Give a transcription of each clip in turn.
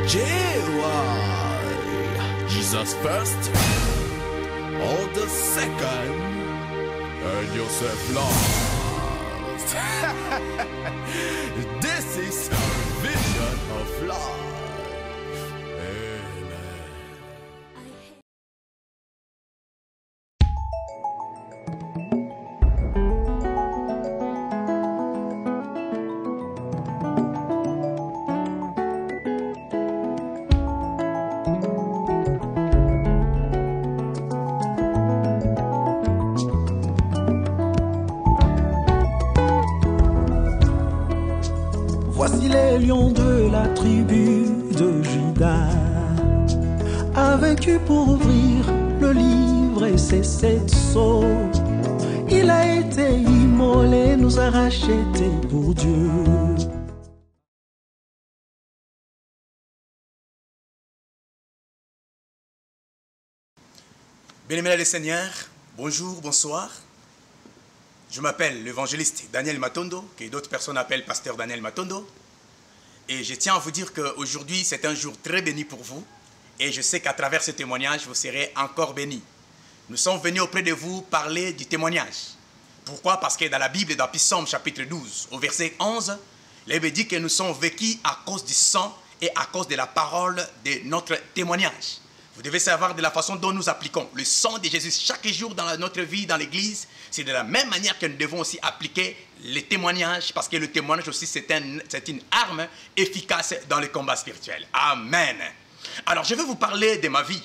J.Y. Jesus first, all the second, and yourself lost. This is a vision of life. Amen. Voici les lions de la tribu de Juda, a vaincu pour ouvrir le livre et ses 7 sceaux. Il a été immolé, nous a rachetés pour Dieu. Bien-aimés les Seigneurs, bonjour, bonsoir. Je m'appelle l'évangéliste Daniel Matondo, que d'autres personnes appellent pasteur Daniel Matondo. Et je tiens à vous dire qu'aujourd'hui, c'est un jour très béni pour vous. Et je sais qu'à travers ce témoignage, vous serez encore bénis. Nous sommes venus auprès de vous parler du témoignage. Pourquoi? Parce que dans la Bible, dans Psaume chapitre 12, au verset 11, la Bible dit que nous sommes vécus à cause du sang et à cause de la parole de notre témoignage. Vous devez savoir de la façon dont nous appliquons le sang de Jésus chaque jour dans notre vie, dans l'église. C'est de la même manière que nous devons aussi appliquer les témoignages, parce que le témoignage aussi, c'est une arme efficace dans le combat spirituel. Amen. Alors, je vais vous parler de ma vie.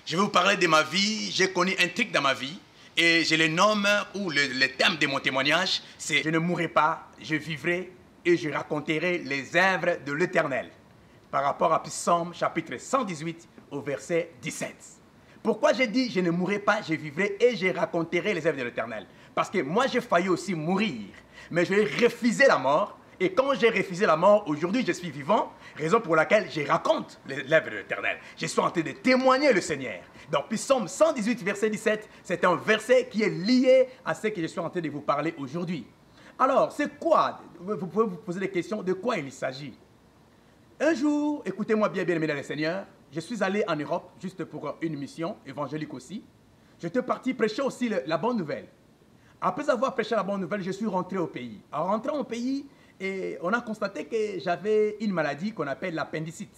Je vais vous parler de ma vie. J'ai connu un truc dans ma vie et je le nomme, ou le thème de mon témoignage, c'est « Je ne mourrai pas, je vivrai et je raconterai les œuvres de l'Éternel » par rapport à Psaume chapitre 118 au verset 17. Pourquoi j'ai dit « Je ne mourrai pas, je vivrai et je raconterai les œuvres de l'Éternel » Parce que moi, j'ai failli aussi mourir, mais j'ai refusé la mort. Et quand j'ai refusé la mort, aujourd'hui, je suis vivant, raison pour laquelle je raconte l'œuvre de l'Éternel. Je suis en train de témoigner le Seigneur. Donc, Psaume 118, verset 17, c'est un verset qui est lié à ce que je suis en train de vous parler aujourd'hui. Alors, c'est quoi? Vous pouvez vous poser des questions, de quoi il s'agit? Un jour, écoutez-moi bien, bien-aimés dans le Seigneur, je suis allé en Europe, juste pour une mission évangélique aussi. J'étais parti prêcher aussi la bonne nouvelle. Après avoir prêché la bonne nouvelle, je suis rentré au pays. En rentrant au pays, et on a constaté que j'avais une maladie qu'on appelle l'appendicite.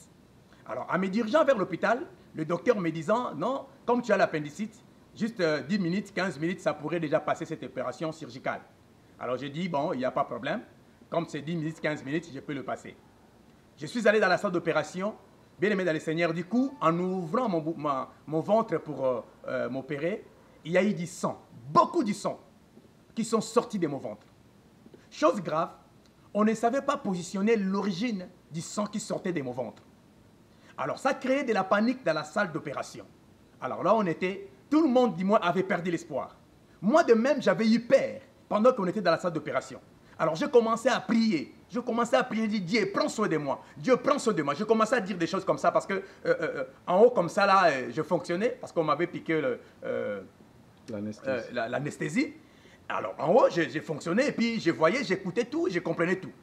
Alors, en me dirigeant vers l'hôpital, le docteur me disant, non, comme tu as l'appendicite, juste 10 minutes, 15 minutes, ça pourrait déjà passer cette opération chirurgicale. Alors, j'ai dit, bon, il n'y a pas de problème. Comme c'est 10 minutes, 15 minutes, je peux le passer. Je suis allé dans la salle d'opération, bien aimé dans le Seigneur. Du coup, en ouvrant mon ventre pour m'opérer, il y a eu du sang, beaucoup de sang, qui sont sortis de mon ventre. Chose grave, on ne savait pas positionner l'origine du sang qui sortait de mon ventre. Alors, ça créait de la panique dans la salle d'opération. Alors là, tout le monde, dis-moi, avait perdu l'espoir. Moi de même, j'avais eu peur pendant qu'on était dans la salle d'opération. Alors, je commençais à prier. Je commençais à prier, Dieu, prends soin de moi. Dieu, prends soin de moi. Je commençais à dire des choses comme ça parce que, en haut, comme ça, là, je fonctionnais parce qu'on m'avait piqué l'anesthésie. Alors, en haut, j'ai fonctionné et puis je voyais, j'écoutais tout, je comprenais tout.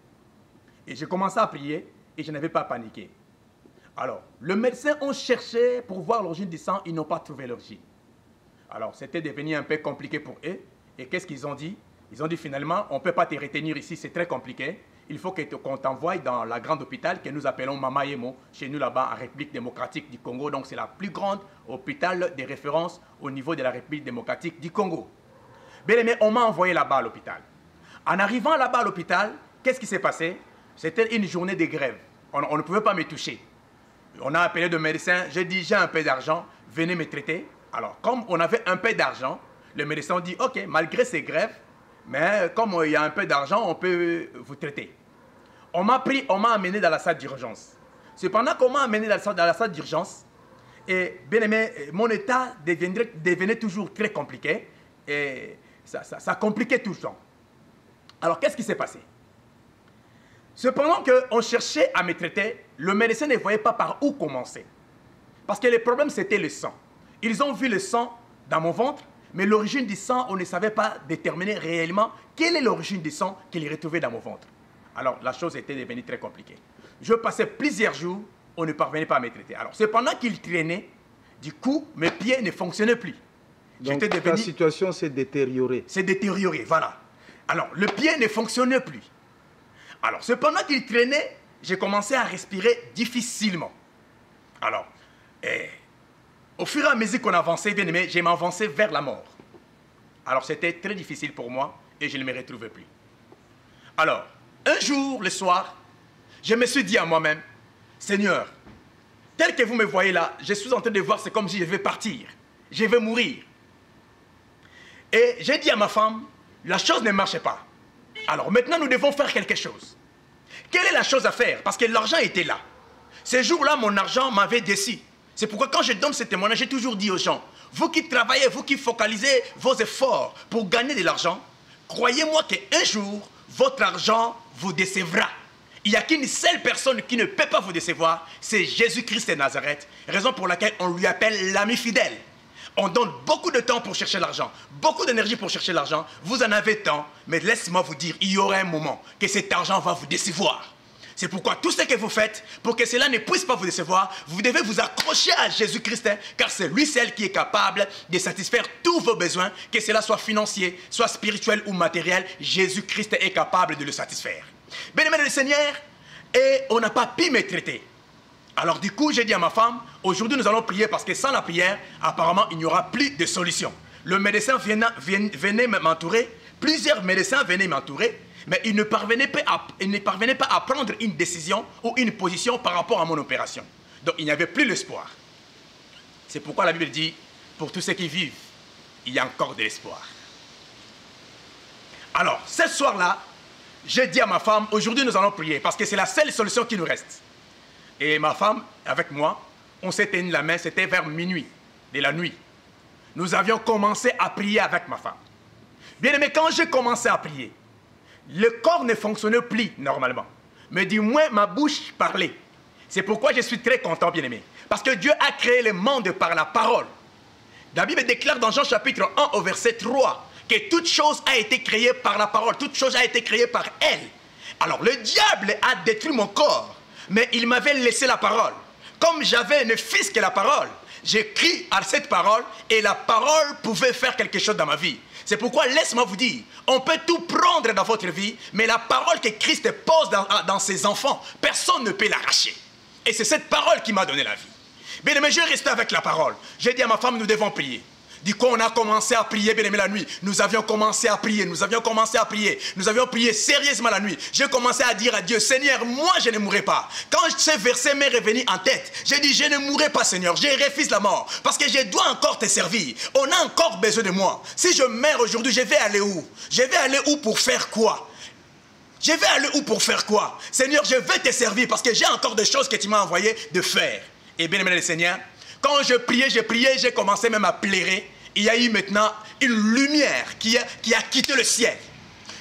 Et j'ai commencé à prier et je n'avais pas paniqué. Alors, le médecin ont cherché pour voir l'origine du sang, ils n'ont pas trouvé l'origine. Alors, c'était devenu un peu compliqué pour eux. Et qu'est-ce qu'ils ont dit? Ils ont dit finalement, on ne peut pas te retenir ici, c'est très compliqué. Il faut qu'on t'envoie dans la grande hôpital que nous appelons Mamayemo, chez nous là-bas en République démocratique du Congo. Donc, c'est la plus grande hôpital de référence au niveau de la République démocratique du Congo. Bien aimé, on m'a envoyé là-bas à l'hôpital. En arrivant là-bas à l'hôpital, qu'est-ce qui s'est passé? C'était une journée de grève. On ne pouvait pas me toucher. On a appelé le médecin, j'ai dit j'ai un peu d'argent, venez me traiter. Alors, comme on avait un peu d'argent, le médecin a dit ok, malgré ces grèves, mais comme il y a un peu d'argent, on peut vous traiter. On m'a amené dans la salle d'urgence. Cependant qu'on m'a amené dans la salle d'urgence, et bien aimé, mon état devenait toujours très compliqué. Et ça compliquait tout le temps. Alors, qu'est-ce qui s'est passé? Cependant qu'on cherchait à me traiter, le médecin ne voyait pas par où commencer. Parce que le problème, c'était le sang. Ils ont vu le sang dans mon ventre, mais l'origine du sang, on ne savait pas déterminer réellement quelle est l'origine du sang qu'il retrouvait dans mon ventre. Alors, la chose était devenue très compliquée. Je passais plusieurs jours on ne parvenait pas à me traiter. Alors, c'est pendant qu'il traînait, du coup, mes pieds ne fonctionnaient plus. Donc, ta situation s'est détériorée. C'est détérioré, voilà. Alors, le pied ne fonctionnait plus. Alors, c'est pendant qu'il traînait, j'ai commencé à respirer difficilement. Alors, au fur et à mesure qu'on avançait, bien aimé, j'ai m'avancé vers la mort. Alors, c'était très difficile pour moi et je ne me retrouvais plus. Alors, un jour, le soir, je me suis dit à moi-même, Seigneur, tel que vous me voyez là, je suis en train de voir, c'est comme si je vais partir. Je vais mourir. Et j'ai dit à ma femme, la chose ne marchait pas. Alors maintenant, nous devons faire quelque chose. Quelle est la chose à faire? Parce que l'argent était là. Ces jours-là, mon argent m'avait déçu. C'est pourquoi quand je donne ce témoignage, j'ai toujours dit aux gens, vous qui travaillez, vous qui focalisez vos efforts pour gagner de l'argent, croyez-moi qu'un jour, votre argent vous décevra. Il n'y a qu'une seule personne qui ne peut pas vous décevoir, c'est Jésus-Christ de Nazareth, raison pour laquelle on lui appelle l'ami fidèle. On donne beaucoup de temps pour chercher l'argent, beaucoup d'énergie pour chercher l'argent. Vous en avez tant, mais laissez-moi vous dire, il y aura un moment que cet argent va vous décevoir. C'est pourquoi tout ce que vous faites, pour que cela ne puisse pas vous décevoir, vous devez vous accrocher à Jésus-Christ, car c'est lui seul qui est capable de satisfaire tous vos besoins, que cela soit financier, soit spirituel ou matériel. Jésus-Christ est capable de le satisfaire. Bien-aimé le Seigneur, et on n'a pas pu me traiter. Alors du coup, j'ai dit à ma femme, aujourd'hui nous allons prier parce que sans la prière, apparemment, il n'y aura plus de solution. Le médecin venait m'entourer, plusieurs médecins venaient m'entourer, mais ils ne parvenaient pas à prendre une décision ou une position par rapport à mon opération. Donc il n'y avait plus l'espoir. C'est pourquoi la Bible dit, pour tous ceux qui vivent, il y a encore de l'espoir. Alors, ce soir-là, j'ai dit à ma femme, aujourd'hui nous allons prier parce que c'est la seule solution qui nous reste. Et ma femme, avec moi, on s'est tenu la main, c'était vers minuit de la nuit. Nous avions commencé à prier avec ma femme. Bien aimé, quand j'ai commencé à prier, le corps ne fonctionnait plus normalement. Mais du moins, ma bouche parlait. C'est pourquoi je suis très content, bien aimé. Parce que Dieu a créé le monde par la parole. La Bible déclare dans Jean chapitre 1 au verset 3 que toute chose a été créée par la parole. Toute chose a été créée par elle. Alors le diable a détruit mon corps. Mais il m'avait laissé la parole. Comme j'avais ne fils que la parole, j'ai crié à cette parole et la parole pouvait faire quelque chose dans ma vie. C'est pourquoi laisse-moi vous dire, on peut tout prendre dans votre vie, mais la parole que Christ pose dans ses enfants, personne ne peut l'arracher. Et c'est cette parole qui m'a donné la vie. Bien aimé, je restais avec la parole. J'ai dit à ma femme, nous devons prier. Du coup, on a commencé à prier, bien aimé, la nuit. Nous avions commencé à prier, nous avions prié sérieusement la nuit. J'ai commencé à dire à Dieu, Seigneur, moi je ne mourrai pas. Quand ce verset m'est revenu en tête, j'ai dit, je ne mourrai pas, Seigneur, je refuse la mort. Parce que je dois encore te servir. On a encore besoin de moi. Si je meurs aujourd'hui, je vais aller où? Je vais aller où pour faire quoi? Je vais aller où pour faire quoi? Seigneur, je vais te servir parce que j'ai encore des choses que tu m'as envoyé de faire. Et bien aimé le Seigneur, quand je priais, j'ai commencé même à pleurer. Il y a eu maintenant une lumière qui a quitté le ciel,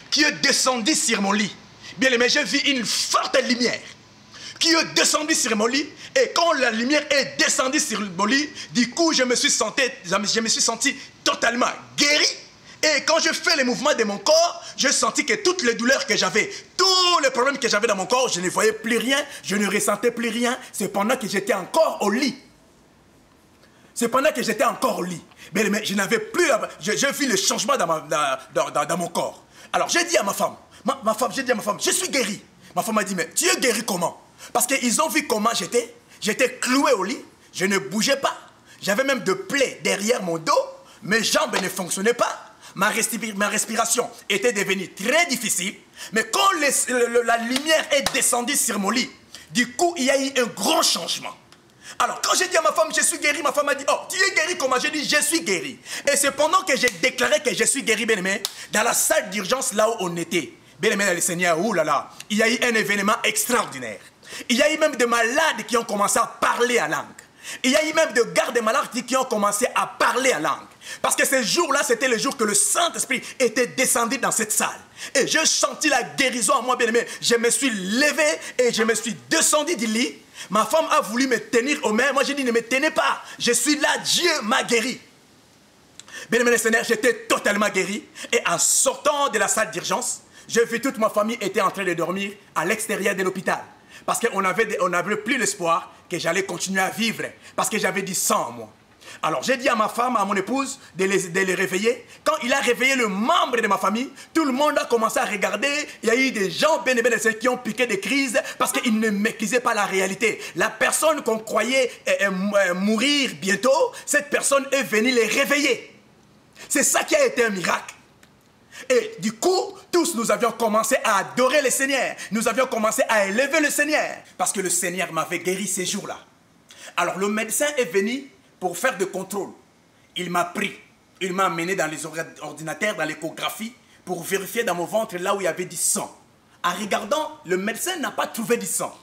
qui est descendue sur mon lit. Bien aimé, j'ai vu une forte lumière qui est descendue sur mon lit. Et quand la lumière est descendue sur mon lit, du coup, je me suis senti totalement guéri. Et quand je fais les mouvements de mon corps, j'ai senti que toutes les douleurs que j'avais, tous les problèmes que j'avais dans mon corps, je ne voyais plus rien, je ne ressentais plus rien. C'est pendant que j'étais encore au lit. C'est pendant que j'étais encore au lit. Mais je n'avais plus... J'ai vu le changement dans mon corps. Alors j'ai dit à ma femme, je suis guéri. Ma femme m'a dit, mais tu es guéri comment? Parce qu'ils ont vu comment j'étais. J'étais cloué au lit, je ne bougeais pas. J'avais même des plaies derrière mon dos, mes jambes ne fonctionnaient pas. Ma respiration était devenue très difficile. Mais quand la lumière est descendue sur mon lit, du coup, il y a eu un grand changement. Alors, quand j'ai dit à ma femme, je suis guéri, ma femme m'a dit, oh, tu es guéri comment? J'ai dit, je suis guéri. Et c'est pendant que j'ai déclaré que je suis guéri, bien-aimé, dans la salle d'urgence, là où on était. Bien-aimé, le Seigneur, oulala, il y a eu un événement extraordinaire. Il y a eu même des malades qui ont commencé à parler en langue. Il y a eu même des gardes malades qui ont commencé à parler en langue. Parce que ce jour-là, c'était le jour que le Saint-Esprit était descendu dans cette salle. Et j'ai senti la guérison en moi, bien-aimé. Je me suis levé et je me suis descendu du lit. Ma femme a voulu me tenir aux mains. Moi, j'ai dit, ne me tenez pas. Je suis là, Dieu m'a guéri. Bien-aimé, Seigneur, j'étais totalement guéri. Et en sortant de la salle d'urgence, j'ai vu toute ma famille était en train de dormir à l'extérieur de l'hôpital. Parce qu'on n'avait plus l'espoir que j'allais continuer à vivre. Parce que j'avais du sang en moi. Alors j'ai dit à ma femme, à mon épouse, de les réveiller. Quand il a réveillé le membre de ma famille, tout le monde a commencé à regarder. Il y a eu des gens bien qui ont piqué des crises parce qu'ils ne maîtrisaient pas la réalité. La personne qu'on croyait mourir bientôt, cette personne est venue les réveiller. C'est ça qui a été un miracle. Et du coup, tous nous avions commencé à adorer le Seigneur. Nous avions commencé à élever le Seigneur. Parce que le Seigneur m'avait guéri ces jours-là. Alors le médecin est venu pour faire des contrôles. Il m'a pris. Il m'a amené dans les ordinateurs, dans l'échographie, pour vérifier dans mon ventre là où il y avait du sang. En regardant, le médecin n'a pas trouvé du sang.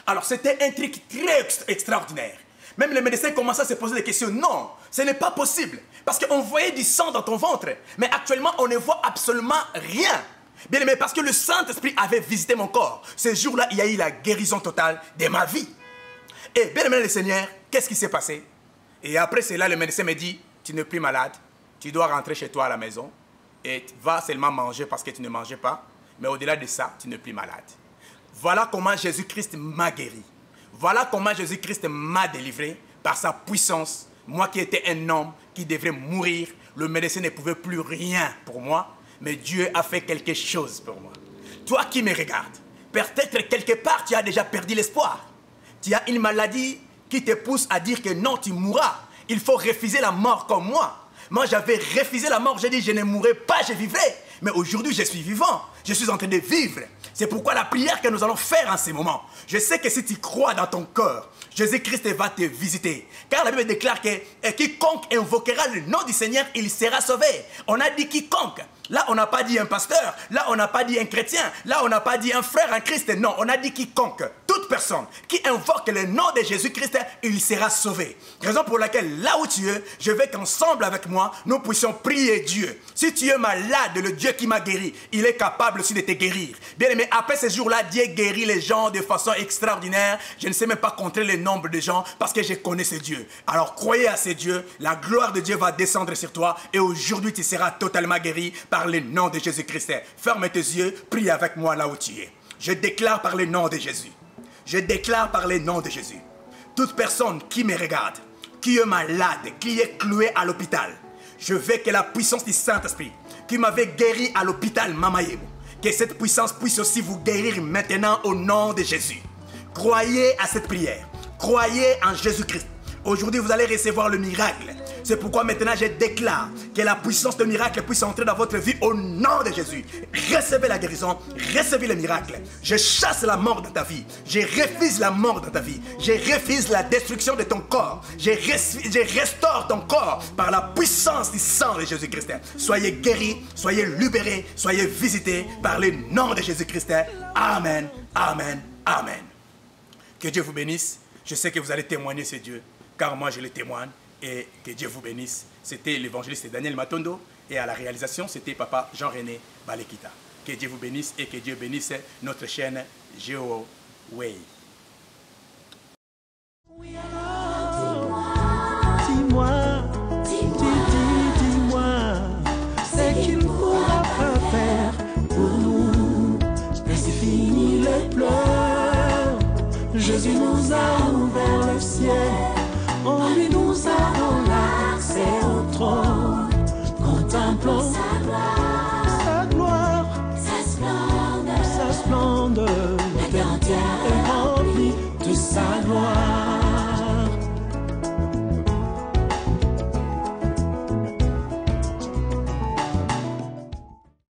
Alors c'était un truc très extraordinaire. Même le médecin commençait à se poser des questions. Non, ce n'est pas possible. Parce qu'on voyait du sang dans ton ventre. Mais actuellement, on ne voit absolument rien. Bien aimé, parce que le Saint-Esprit avait visité mon corps. Ce jour-là, il y a eu la guérison totale de ma vie. Et bien aimé le Seigneur, qu'est-ce qui s'est passé? Et après cela, le médecin me dit, tu n'es plus malade. Tu dois rentrer chez toi à la maison. Et va seulement manger parce que tu ne mangeais pas. Mais au-delà de ça, tu n'es plus malade. Voilà comment Jésus-Christ m'a guéri. Voilà comment Jésus-Christ m'a délivré par sa puissance. Moi qui étais un homme qui devrait mourir, le médecin ne pouvait plus rien pour moi, mais Dieu a fait quelque chose pour moi. Toi qui me regardes, peut-être quelque part tu as déjà perdu l'espoir. Tu as une maladie qui te pousse à dire que non, tu mourras. Il faut refuser la mort comme moi. Moi j'avais refusé la mort, j'ai dit je ne mourrai pas, je vivrai. Mais aujourd'hui je suis vivant, je suis en train de vivre. C'est pourquoi la prière que nous allons faire en ce moment, je sais que si tu crois dans ton cœur, Jésus-Christ va te visiter. Car la Bible déclare que quiconque invoquera le nom du Seigneur, il sera sauvé. On a dit quiconque. Là, on n'a pas dit un pasteur. Là, on n'a pas dit un chrétien. Là, on n'a pas dit un frère en Christ. Non, on a dit quiconque. Toute personne qui invoque le nom de Jésus-Christ, il sera sauvé. Raison pour laquelle, là où tu es, je veux qu'ensemble avec moi, nous puissions prier Dieu. Si tu es malade, le Dieu qui m'a guéri, il est capable aussi de te guérir. Bien aimé, après ces jours-là, Dieu guérit les gens de façon extraordinaire. Je ne sais même pas compter le nombre de gens parce que je connais ce Dieu. Alors, croyez à ce Dieu. La gloire de Dieu va descendre sur toi et aujourd'hui, tu seras totalement guéri par le nom de Jésus-Christ. Ferme tes yeux, prie avec moi là où tu es. Je déclare par le nom de Jésus. Je déclare par le nom de Jésus. Toute personne qui me regarde, qui est malade, qui est clouée à l'hôpital, je veux que la puissance du Saint-Esprit qui m'avait guéri à l'hôpital Mamayemo, que cette puissance puisse aussi vous guérir maintenant au nom de Jésus. Croyez à cette prière. Croyez en Jésus-Christ. Aujourd'hui, vous allez recevoir le miracle. C'est pourquoi maintenant je déclare que la puissance de miracle puisse entrer dans votre vie au nom de Jésus. Recevez la guérison, recevez le miracle. Je chasse la mort dans ta vie. Je refuse la mort dans ta vie. Je refuse la destruction de ton corps. Je restaure ton corps par la puissance du sang de Jésus-Christ. Soyez guéris, soyez libérés, soyez visités par le nom de Jésus-Christ. Amen, amen, amen. Que Dieu vous bénisse. Je sais que vous allez témoigner ce Dieu, car moi je le témoigne. Et que Dieu vous bénisse. C'était l'évangéliste Daniel Matondo. Et à la réalisation, c'était Papa Jean-René Balekita. Que Dieu vous bénisse et que Dieu bénisse notre chaîne Géo Way. Dis-moi, c'est qu'il pourra pas faire pour nous. Ainsi finit les pleurs. Jésus nous a ouvert le ciel. En lui nous avons l'accès au trône. Contemplons sa gloire, sa splendeur. La terre entière est remplie de sa